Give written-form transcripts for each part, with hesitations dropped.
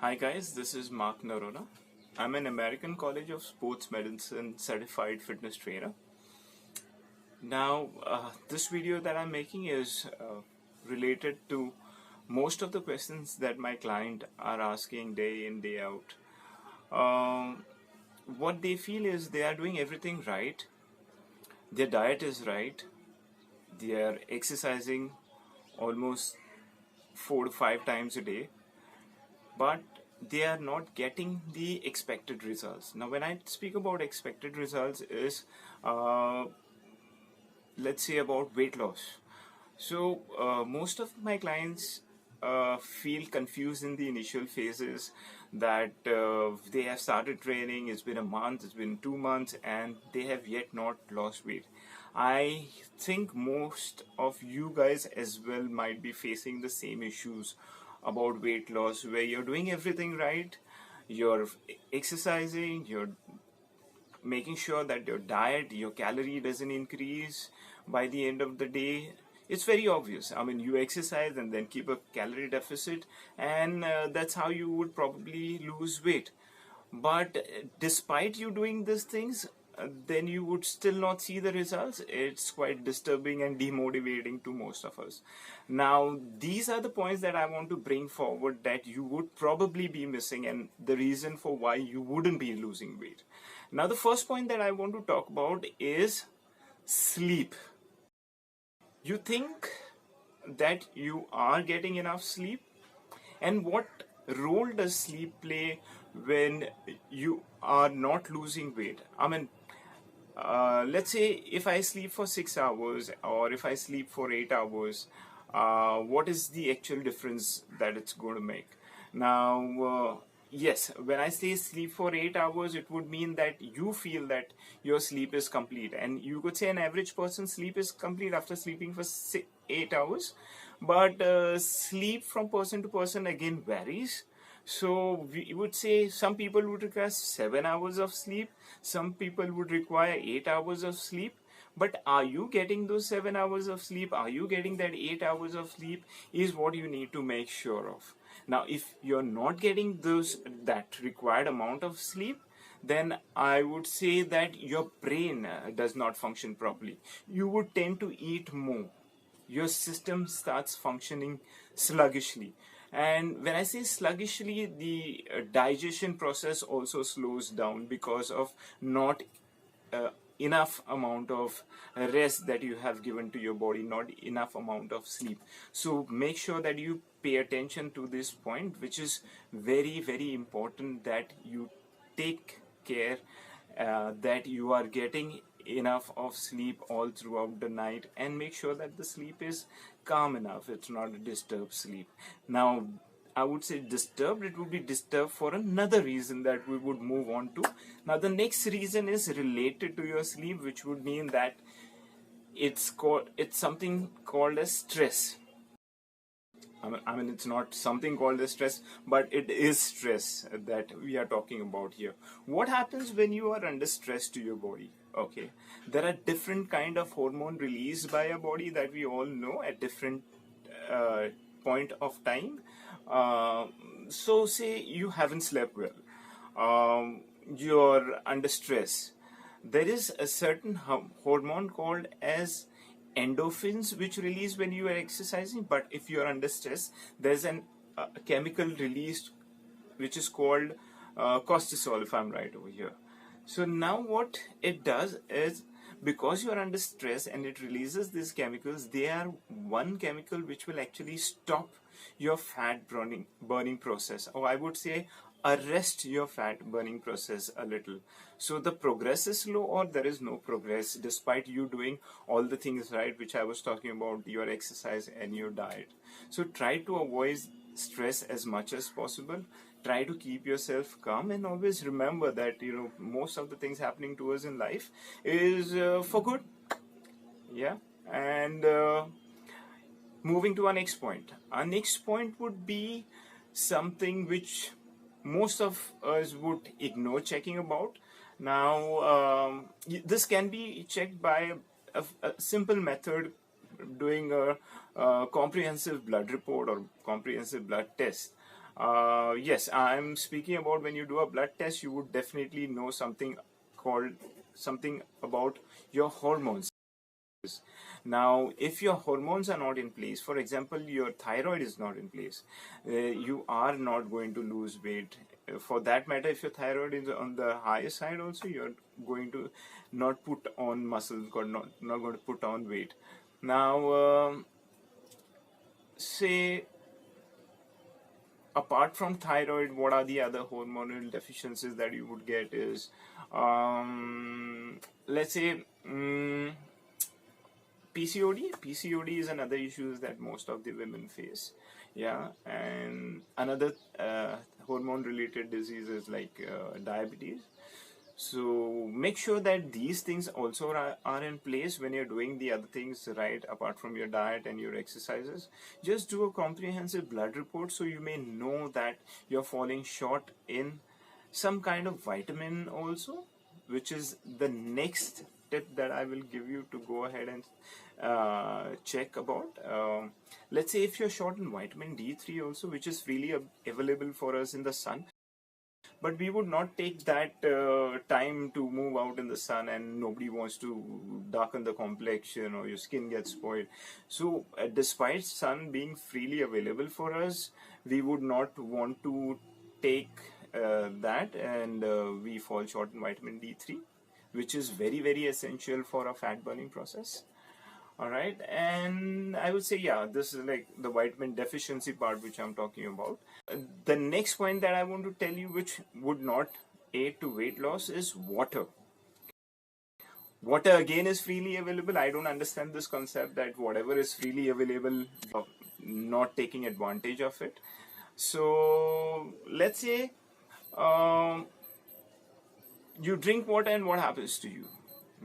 Hi guys, this is Mark Noronha. I'm an American College of Sports Medicine certified fitness trainer. Now, this video that I'm making is related to most of the questions that my client are asking day in, day out. What they feel is they are doing everything right, their diet is right, they are exercising almost 4 to 5 times a day, but they are not getting the expected results. Now when I speak about expected results is uh, let's say about weight loss. So most of my clients feel confused in the initial phases that they have started training, it's been a month, it's been 2 months, and they have yet not lost weight. I think most of you guys as well might be facing the same issues about weight loss, where you're doing everything right, you're exercising, you're making sure that your diet, your calorie doesn't increase by the end of the day. It's very obvious. I mean, you exercise and then keep a calorie deficit, and that's how you would probably lose weight. But despite you doing these things, then you would still not see the results. It's quite disturbing and demotivating to most of us. Now, these are the points that I want to bring forward that you would probably be missing, and the reason for why you wouldn't be losing weight. Now, the first point that I want to talk about is sleep. You think that you are getting enough sleep? And what role does sleep play when you are not losing weight? I mean, let's say if I sleep for 6 hours or if I sleep for 8 hours, what is the actual difference that it's going to make? Now, yes, when I say sleep for 8 hours, it would mean that you feel that your sleep is complete, and you could say an average person's sleep is complete after sleeping for 8 hours. But sleep from person to person again varies. So we would say some people would require 7 hours of sleep, some people would require 8 hours of sleep. But are you getting those 7 hours of sleep? Are you getting that 8 hours of sleep? Is what you need to make sure of. Now, if you're not getting that required amount of sleep, then I would say that your brain does not function properly. You would tend to eat more, your system starts functioning sluggishly. And when I say sluggishly, the digestion process also slows down because of not uh, enough amount of rest that you have given to your body, not enough amount of sleep. So make sure that you pay attention to this point, which is very, very important, that you take care that you are getting enough of sleep all throughout the night, and make sure that the sleep is calm enough, it's not a disturbed sleep. Now, I would say disturbed, it would be disturbed for another reason that we would move on to. Now, the next reason is related to your sleep, which would mean that it's something called as stress. I mean, it's not something called as stress, but it is stress that we are talking about here. What happens when you are under stress to your body? Okay, there are different kind of hormone released by your body that we all know at different uh, point of time. Uh, so, say you haven't slept well, you're under stress. There is a certain hormone called as endorphins which release when you are exercising, but if you are under stress, there's a chemical released which is called cortisol, if I'm right over here. So now what it does is, because you are under stress and it releases these chemicals, they are one chemical which will actually stop your fat burning process, or I would say arrest your fat burning process a little. So the progress is slow, or there is no progress despite you doing all the things right, which I was talking about, your exercise and your diet. So try to avoid stress as much as possible. Try to keep yourself calm, and always remember that most of the things happening to us in life is for good. Yeah. And moving to our next point. Our next point would be something which most of us would ignore checking about. Now, this can be checked by a simple method, doing a comprehensive blood report or comprehensive blood test. Yes, I'm speaking about when you do a blood test, you would definitely know something about your hormones. Now, if your hormones are not in place, for example, your thyroid is not in place, you are not going to lose weight. For that matter, if your thyroid is on the higher side, also you're going to not put on muscles, or not going to put on weight. Now, say apart from thyroid, what are the other hormonal deficiencies that you would get is, let's say, PCOD. PCOD is another issue that most of the women face. Yeah, and another hormone-related diseases like diabetes. So make sure that these things also are in place when you're doing the other things right, apart from your diet and your exercises. Just do a comprehensive blood report so you may know that you're falling short in some kind of vitamin also, which is the next tip that I will give you to go ahead and check about. Let's say if you're short in vitamin D3 also, which is freely available for us in the sun, but we would not take that time to move out in the sun, and nobody wants to darken the complexion or your skin gets spoiled. So despite sun being freely available for us, we would not want to take that, and we fall short in vitamin D3, which is very, very essential for a fat burning process. All right, and I would say, yeah, this is like the vitamin deficiency part which I'm talking about. The next point that I want to tell you, which would not aid to weight loss, is water. Water again is freely available. I don't understand this concept that whatever is freely available, not taking advantage of it. So let's say you drink water, and what happens to you?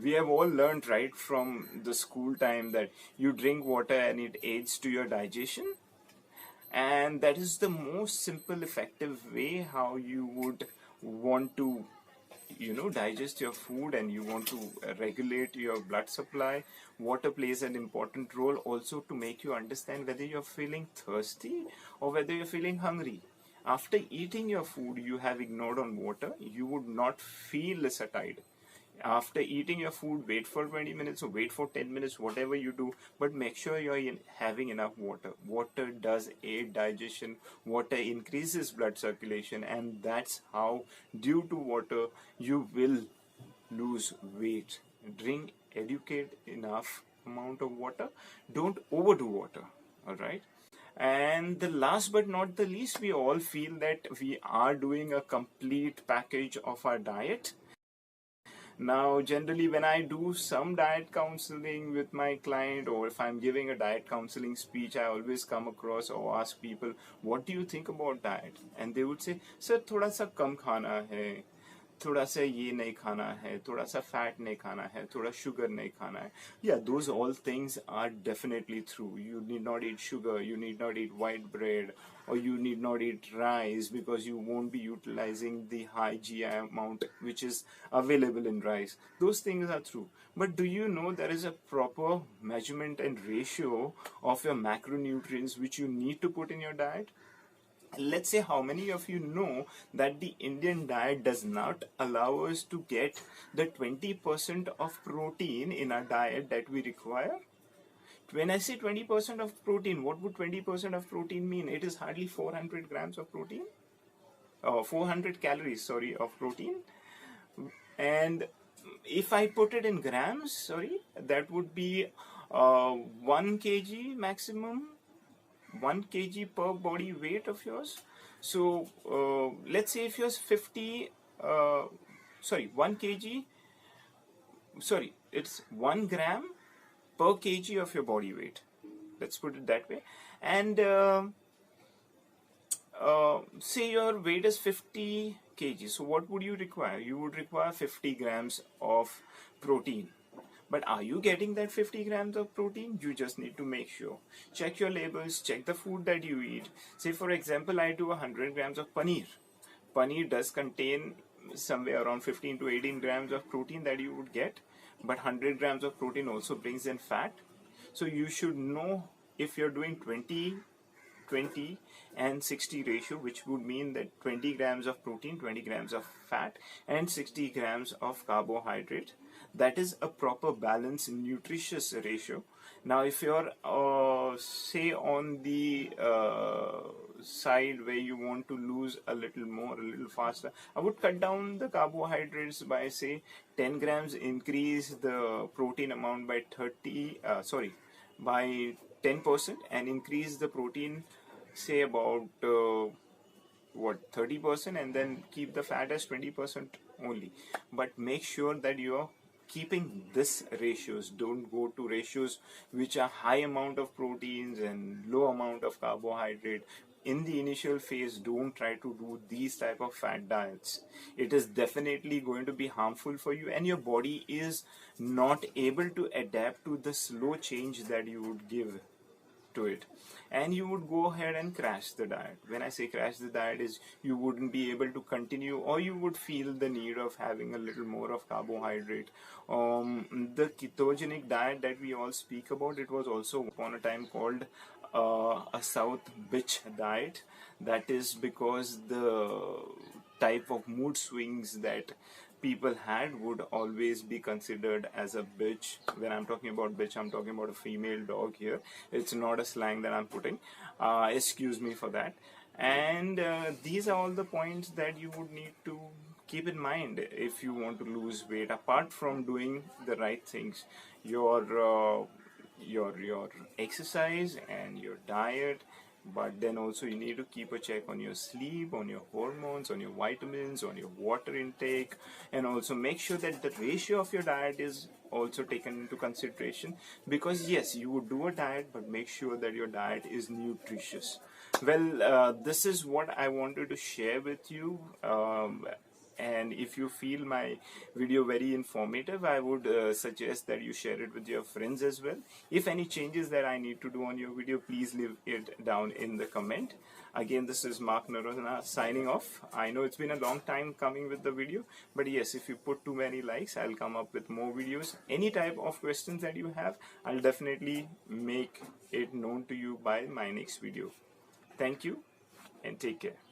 We have all learned right from the school time that you drink water and it aids to your digestion, and that is the most simple effective way how you would want to digest your food, and you want to regulate your blood supply. Water plays an important role also to make you understand whether you're feeling thirsty or whether you're feeling hungry. After eating your food you have ignored on water, you would not feel satiated. After eating your food, wait for 20 minutes or wait for 10 minutes, whatever you do, but make sure you're having enough water. Water does aid digestion, water increases blood circulation, and that's how, due to water, you will lose weight. Drink educate enough amount of water, don't overdo water. All right. And the last but not the least, we all feel that we are doing a complete package of our diet. Now, generally, when I do some diet counseling with my client, or if I'm giving a diet counseling speech, I always come across or ask people, what do you think about diet? And they would say, sir, thoda sa kam khana hai, थोड़ा सा ये नहीं खाना है, थोड़ा सा fat नहीं खाना है, थोड़ा sugar नहीं खाना है. Yeah, those all things are definitely true. You need not eat sugar, you need not eat white bread, or you need not eat rice, because you won't be utilizing the high GI amount which is available in rice. Those things are true. But do you know there is a proper measurement and ratio of your macronutrients which you need to put in your diet? Let's say, how many of you know that the Indian diet does not allow us to get the 20% of protein in our diet that we require? When I say 20% of protein, what would 20% of protein mean? It is hardly 400 grams of protein, 400 calories, sorry, of protein. And if I put it in grams, sorry, that would be 1 kg maximum, 1 kg per body weight of yours. So let's say if yours 50 sorry 1 kg, sorry, it's 1 gram per kg of your body weight, let's put it that way. And say your weight is 50 kg, so what would you require? You would require 50 grams of protein. But are you getting that 50 grams of protein? You just need to make sure. Check your labels, check the food that you eat. Say for example, I do 100 grams of paneer. Paneer does contain somewhere around 15 to 18 grams of protein that you would get. But 100 grams of protein also brings in fat. So you should know if you're doing 20 20 and 60 ratio, which would mean that 20 grams of protein, 20 grams of fat, and 60 grams of carbohydrate. That is a proper balanced nutritious ratio. Now if you're say on the side where you want to lose a little more, a little faster, I would cut down the carbohydrates by say 10 grams, increase the protein amount by by 10%, and increase the protein say about 30%, and then keep the fat as 20% only. But make sure that you are keeping this ratios. Don't go to ratios which are high amount of proteins and low amount of carbohydrate. In the initial phase, don't try to do these type of fat diets. It is definitely going to be harmful for you, and your body is not able to adapt to the slow change that you would give to it, and you would go ahead and crash the diet. When I say crash the diet, is you wouldn't be able to continue, or you would feel the need of having a little more of carbohydrate. The ketogenic diet that we all speak about, it was also upon a time called a South bitch diet. That is because the type of mood swings that people had would always be considered as a bitch. When I'm talking about bitch, I'm talking about a female dog here. It's not a slang that I'm putting. Excuse me for that. And these are all the points that you would need to keep in mind if you want to lose weight. Apart from doing the right things, your exercise and your diet, but then also you need to keep a check on your sleep, on your hormones, on your vitamins, on your water intake, and also make sure that the ratio of your diet is also taken into consideration. Because yes, you would do a diet, but make sure that your diet is nutritious. Well, this is what I wanted to share with you. And if you feel my video very informative, I would suggest that you share it with your friends as well. If any changes that I need to do on your video, please leave it down in the comment. Again, this is Noronha signing off. I know it's been a long time coming with the video, but yes, if you put too many likes, I'll come up with more videos. Any type of questions that you have, I'll definitely make it known to you by my next video. Thank you and take care.